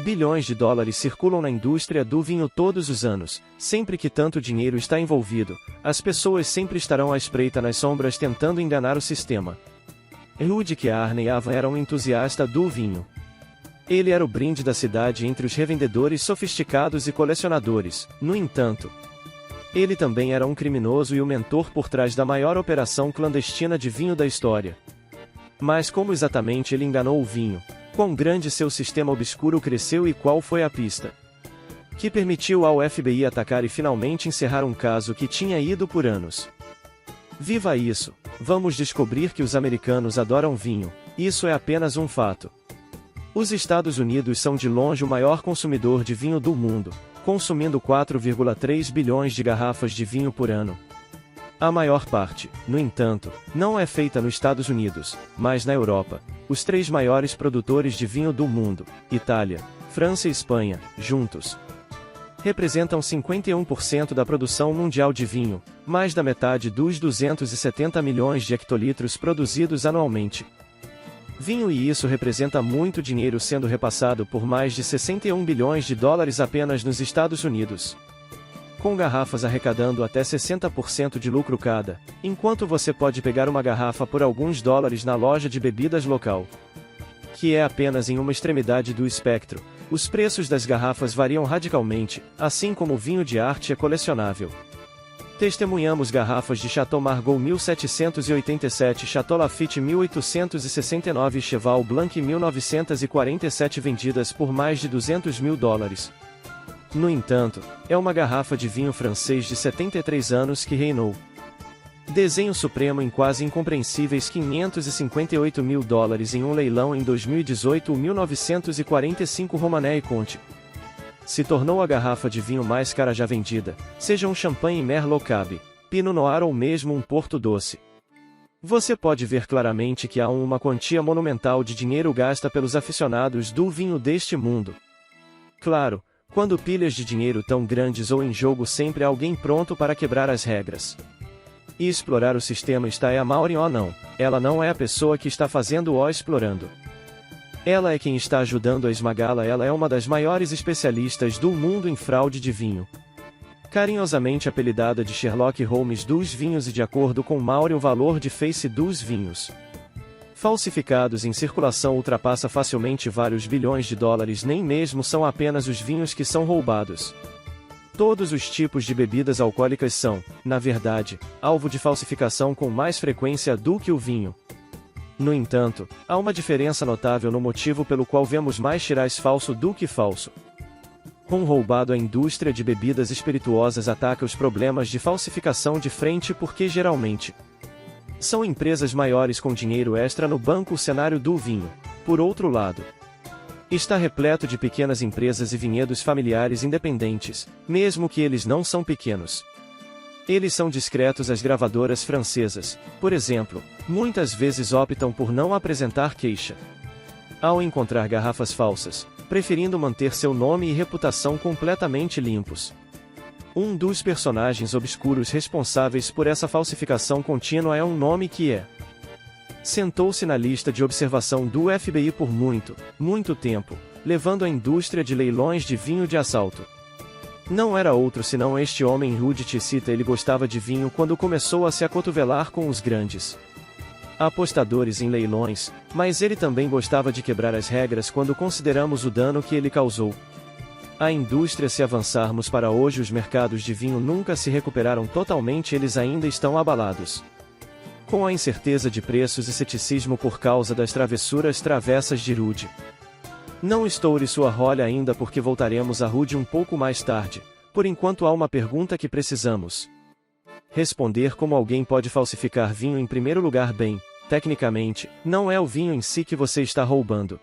Bilhões de dólares circulam na indústria do vinho todos os anos. Sempre que tanto dinheiro está envolvido, as pessoas sempre estarão à espreita nas sombras tentando enganar o sistema. Rudy Kearney era um entusiasta do vinho. Ele era o brinde da cidade entre os revendedores sofisticados e colecionadores. No entanto, ele também era um criminoso e o mentor por trás da maior operação clandestina de vinho da história. Mas como exatamente ele enganou o vinho? Quão grande seu sistema obscuro cresceu e qual foi a pista que permitiu ao FBI atacar e finalmente encerrar um caso que tinha ido por anos? Viva isso! Vamos descobrir que os americanos adoram vinho. Isso é apenas um fato. Os Estados Unidos são de longe o maior consumidor de vinho do mundo, consumindo 4,3 bilhões de garrafas de vinho por ano. A maior parte, no entanto, não é feita nos Estados Unidos, mas na Europa. Os três maiores produtores de vinho do mundo, Itália, França e Espanha, juntos, representam 51% da produção mundial de vinho, mais da metade dos 270 milhões de hectolitros produzidos anualmente. Vinho, e isso representa muito dinheiro sendo repassado por mais de 61 bilhões de dólares apenas nos Estados Unidos. Com garrafas arrecadando até 60% de lucro cada, enquanto você pode pegar uma garrafa por alguns dólares na loja de bebidas local, que é apenas em uma extremidade do espectro. Os preços das garrafas variam radicalmente, assim como o vinho de arte é colecionável. Testemunhamos garrafas de Chateau Margaux 1787, Chateau Lafite 1869 e Cheval Blanc 1947 vendidas por mais de 200 mil dólares. No entanto, é uma garrafa de vinho francês de 73 anos que reinou. Desenho supremo em quase incompreensíveis 558 mil dólares em um leilão em 2018. O 1945 Romanée e Conti se tornou a garrafa de vinho mais cara já vendida, seja um champanhe Merlot Cab, Pinot Noir ou mesmo um Porto Doce. Você pode ver claramente que há uma quantia monumental de dinheiro gasta pelos aficionados do vinho deste mundo. Claro, quando pilhas de dinheiro tão grandes ou em jogo, sempre há alguém pronto para quebrar as regras e explorar o sistema. Está a Maureen ou não, ela não é a pessoa que está fazendo o explorando. Ela é quem está ajudando a esmagá-la. Ela é uma das maiores especialistas do mundo em fraude de vinho. Carinhosamente apelidada de Sherlock Holmes dos vinhos, e de acordo com Maureen, o valor de face dos vinhos falsificados em circulação ultrapassa facilmente vários bilhões de dólares. Nem mesmo são apenas os vinhos que são roubados. Todos os tipos de bebidas alcoólicas são, na verdade, alvo de falsificação com mais frequência do que o vinho. No entanto, há uma diferença notável no motivo pelo qual vemos mais Shiraz falso do que falso. Com roubado, a indústria de bebidas espirituosas ataca os problemas de falsificação de frente porque geralmente são empresas maiores com dinheiro extra no banco. O cenário do vinho, por outro lado, está repleto de pequenas empresas e vinhedos familiares independentes, mesmo que eles não são pequenos. Eles são discretos. As gravadoras francesas, por exemplo, muitas vezes optam por não apresentar queixa ao encontrar garrafas falsas, preferindo manter seu nome e reputação completamente limpos. Um dos personagens obscuros responsáveis por essa falsificação contínua é um nome que sentou-se na lista de observação do FBI por muito tempo, levando a indústria de leilões de vinho de assalto. Não era outro senão este homem, Rudy Tissita. Ele gostava de vinho quando começou a se acotovelar com os grandes apostadores em leilões, mas ele também gostava de quebrar as regras quando consideramos o dano que ele causou à indústria. Se avançarmos para hoje, os mercados de vinho nunca se recuperaram totalmente. Eles ainda estão abalados com a incerteza de preços e ceticismo por causa das travessuras travessas de Rudy. Não estoure sua rolha ainda, porque voltaremos a Rudy um pouco mais tarde. Por enquanto, há uma pergunta que precisamos responder: como alguém pode falsificar vinho? Em primeiro lugar, bem, tecnicamente, não é o vinho em si que você está roubando,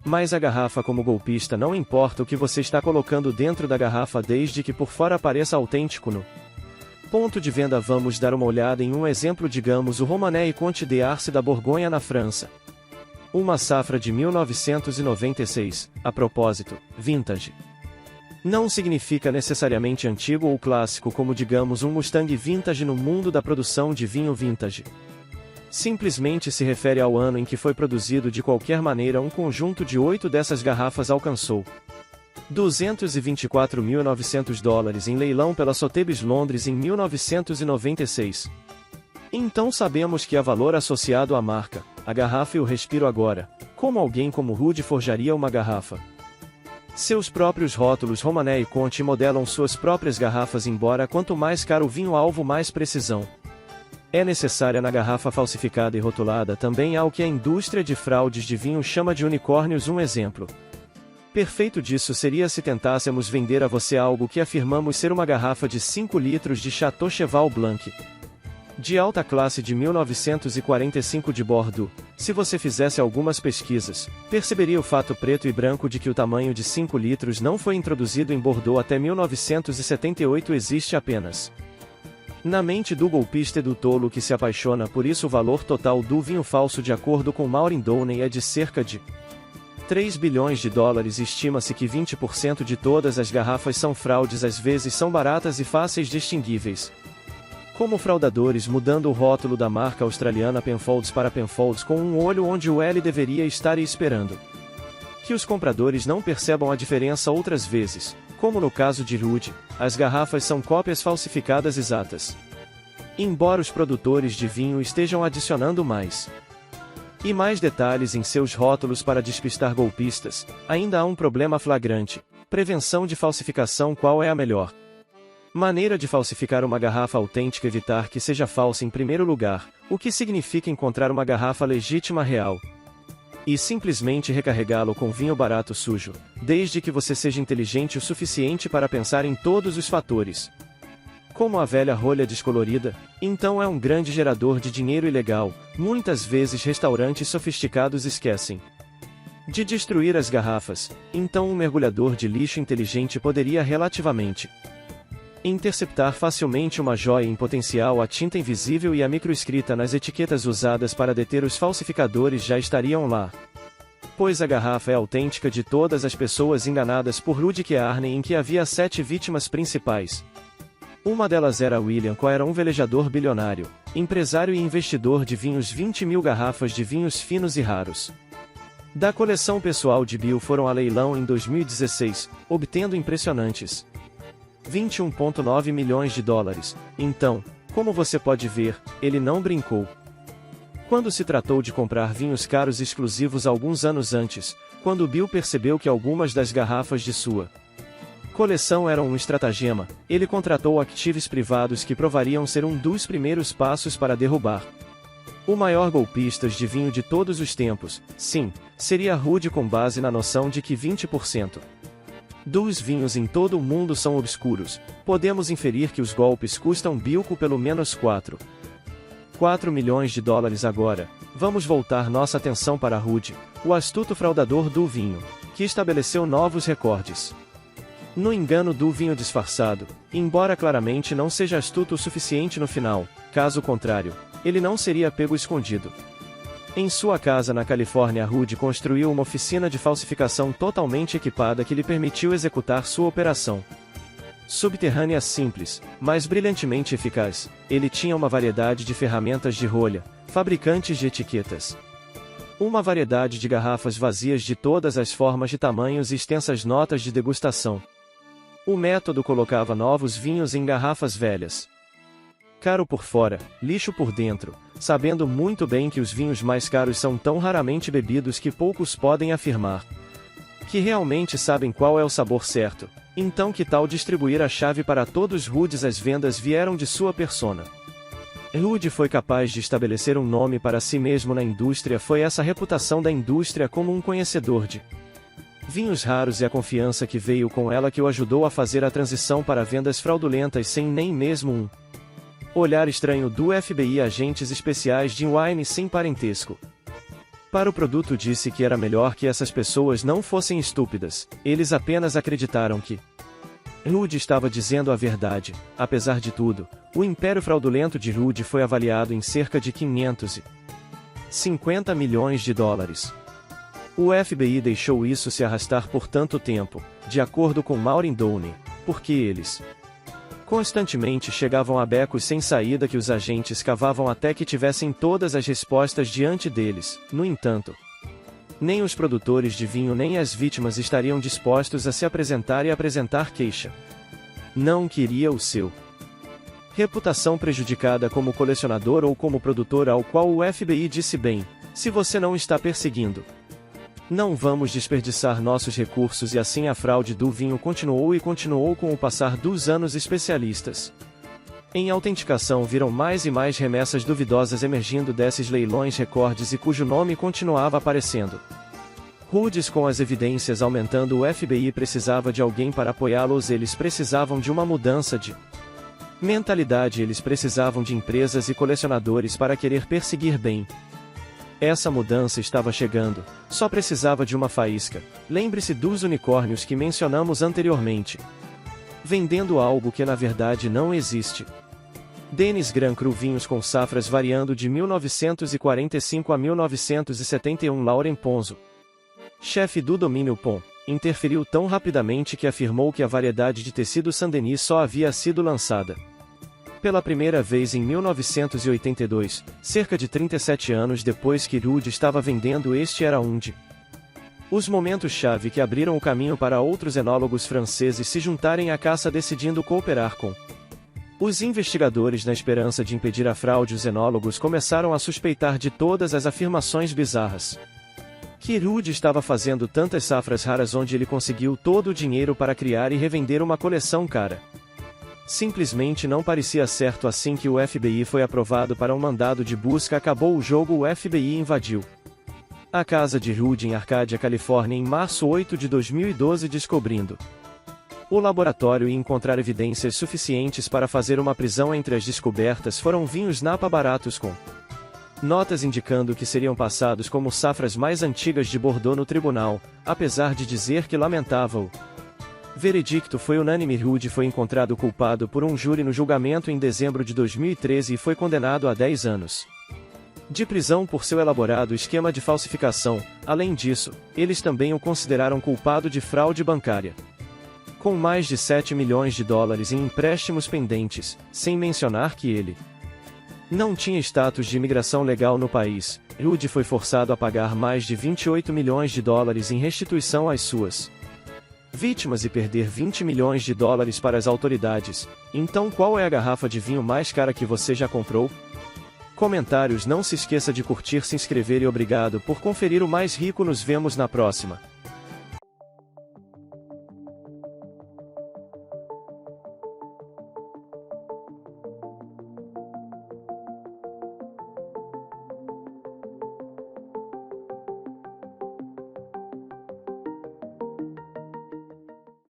mas a garrafa. Como golpista, não importa o que você está colocando dentro da garrafa, desde que por fora pareça autêntico no ponto de venda. Vamos dar uma olhada em um exemplo. Digamos o Romanée e Conti de Arce da Borgonha, na França. Uma safra de 1996. A propósito, vintage não significa necessariamente antigo ou clássico, como digamos um Mustang vintage no mundo da produção de vinho vintage. Simplesmente se refere ao ano em que foi produzido. De qualquer maneira, um conjunto de 8 dessas garrafas alcançou $224.900 em leilão pela Sotheby's Londres em 1996. Então sabemos que há valor associado à marca, a garrafa e o respiro agora. Como alguém como Rudy forjaria uma garrafa? Seus próprios rótulos Romanée e Conti modelam suas próprias garrafas, embora quanto mais caro o vinho alvo, mais precisão é necessária na garrafa falsificada e rotulada. Também há o que a indústria de fraudes de vinho chama de unicórnios. Um exemplo perfeito disso seria se tentássemos vender a você algo que afirmamos ser uma garrafa de 5 litros de Chateau Cheval Blanc de alta classe de 1945 de Bordeaux. Se você fizesse algumas pesquisas, perceberia o fato preto e branco de que o tamanho de 5 litros não foi introduzido em Bordeaux até 1978. Existe apenas na mente do golpista e do tolo que se apaixona por isso. O valor total do vinho falso, de acordo com Maureen Downey, é de cerca de $3 bilhões. Estima-se que 20% de todas as garrafas são fraudes. Às vezes são baratas e fáceis distinguíveis, como fraudadores mudando o rótulo da marca australiana Penfolds para Penfolds com um olho onde o L deveria estar e esperando que os compradores não percebam a diferença. Outras vezes, como no caso de Rudy, as garrafas são cópias falsificadas exatas, embora os produtores de vinho estejam adicionando mais e mais detalhes em seus rótulos para despistar golpistas. Ainda há um problema flagrante: prevenção de falsificação. Qual é a melhor maneira de falsificar uma garrafa autêntica? Evitar que seja falsa em primeiro lugar, o que significa encontrar uma garrafa legítima real e simplesmente recarregá-lo com vinho barato sujo, desde que você seja inteligente o suficiente para pensar em todos os fatores, como a velha rolha descolorida. Então é um grande gerador de dinheiro ilegal. Muitas vezes restaurantes sofisticados esquecem de destruir as garrafas, então um mergulhador de lixo inteligente poderia relativamente interceptar facilmente uma joia em potencial. A tinta invisível e a microescrita nas etiquetas usadas para deter os falsificadores já estariam lá, pois a garrafa é autêntica. De todas as pessoas enganadas por Rudy Kearney, em que havia 7 vítimas principais, uma delas era William Coe. Era um velejador bilionário, empresário e investidor de vinhos. 20.000 garrafas de vinhos finos e raros da coleção pessoal de Bill foram a leilão em 2016, obtendo impressionantes $21,9 milhões. Então, como você pode ver, ele não brincou quando se tratou de comprar vinhos caros exclusivos alguns anos antes, quando Bill percebeu que algumas das garrafas de sua coleção eram um estratagema. Ele contratou activos privados que provariam ser um dos primeiros passos para derrubar o maior golpista de vinho de todos os tempos. Sim, seria Rudy, com base na noção de que 20% dos vinhos em todo o mundo são obscuros. Podemos inferir que os golpes custam Bill pelo menos $4 milhões. Agora, vamos voltar nossa atenção para Rudy, o astuto fraudador do vinho, que estabeleceu novos recordes no engano do vinho disfarçado, embora claramente não seja astuto o suficiente no final. Caso contrário, ele não seria pego escondido. Em sua casa na Califórnia, Rudy construiu uma oficina de falsificação totalmente equipada que lhe permitiu executar sua operação subterrânea simples, mas brilhantemente eficaz. Ele tinha uma variedade de ferramentas de rolha, fabricantes de etiquetas, uma variedade de garrafas vazias de todas as formas e tamanhos e extensas notas de degustação. O método colocava novos vinhos em garrafas velhas, caro por fora, lixo por dentro, sabendo muito bem que os vinhos mais caros são tão raramente bebidos que poucos podem afirmar que realmente sabem qual é o sabor certo. Então que tal distribuir a chave para todos? Rudy, as vendas vieram de sua persona. Rudy foi capaz de estabelecer um nome para si mesmo na indústria. Foi essa reputação da indústria como um conhecedor de vinhos raros e a confiança que veio com ela que o ajudou a fazer a transição para vendas fraudulentas sem nem mesmo um olhar estranho do FBI. Agentes especiais de Wine sem parentesco para o produto disse que era melhor que essas pessoas não fossem estúpidas. Eles apenas acreditaram que Rudy estava dizendo a verdade. Apesar de tudo, o império fraudulento de Rudy foi avaliado em cerca de $550 milhões. O FBI deixou isso se arrastar por tanto tempo, de acordo com Maureen Downey, porque eles Constantemente chegavam a becos sem saída que os agentes cavavam até que tivessem todas as respostas diante deles. No entanto, nem os produtores de vinho nem as vítimas estariam dispostos a se apresentar e apresentar queixa. Não queria o seu reputação prejudicada como colecionador ou como produtor, ao qual o FBI disse: bem, se você não está perseguindo, não vamos desperdiçar nossos recursos. E assim a fraude do vinho continuou e continuou com o passar dos anos. Especialistas em autenticação viram mais e mais remessas duvidosas emergindo desses leilões recordes e cujo nome continuava aparecendo. Rudes com as evidências aumentando. O FBI precisava de alguém para apoiá-los. Eles precisavam de uma mudança de mentalidade. Eles precisavam de empresas e colecionadores para querer perseguir bem. Essa mudança estava chegando, só precisava de uma faísca. Lembre-se dos unicórnios que mencionamos anteriormente. Vendendo algo que na verdade não existe. Dennis Gran Cru, vinhos com safras variando de 1945 a 1971. Lauren Ponzo, chefe do domínio POM, interferiu tão rapidamente que afirmou que a variedade de tecido Saint-Denis só havia sido lançada pela primeira vez em 1982, cerca de 37 anos depois que Rude estava vendendo. Este era um de os momentos-chave que abriram o caminho para outros enólogos franceses se juntarem à caça, decidindo cooperar com os investigadores na esperança de impedir a fraude. Os enólogos começaram a suspeitar de todas as afirmações bizarras que Rude estava fazendo tantas safras raras onde ele conseguiu todo o dinheiro para criar e revender uma coleção cara. Simplesmente não parecia certo. Assim que o FBI foi aprovado para um mandado de busca, acabou o jogo. O FBI invadiu a casa de Rude em Arcadia, Califórnia, em março 8 de 2012, descobrindo o laboratório e encontrar evidências suficientes para fazer uma prisão. Entre as descobertas foram vinhos Napa baratos com notas indicando que seriam passados como safras mais antigas de Bordeaux. No tribunal, apesar de dizer que lamentava o veredicto foi unânime, Rude foi encontrado culpado por um júri no julgamento em dezembro de 2013 e foi condenado a 10 anos de prisão por seu elaborado esquema de falsificação. Além disso, eles também o consideraram culpado de fraude bancária, com mais de 7 milhões de dólares em empréstimos pendentes, sem mencionar que ele não tinha status de imigração legal no país. Rude foi forçado a pagar mais de 28 milhões de dólares em restituição às suas vítimas e perder 20 milhões de dólares para as autoridades. Então, qual é a garrafa de vinho mais cara que você já comprou? Comentários. Não se esqueça de curtir, se inscrever e obrigado por conferir o Mais Rico. Nos vemos na próxima.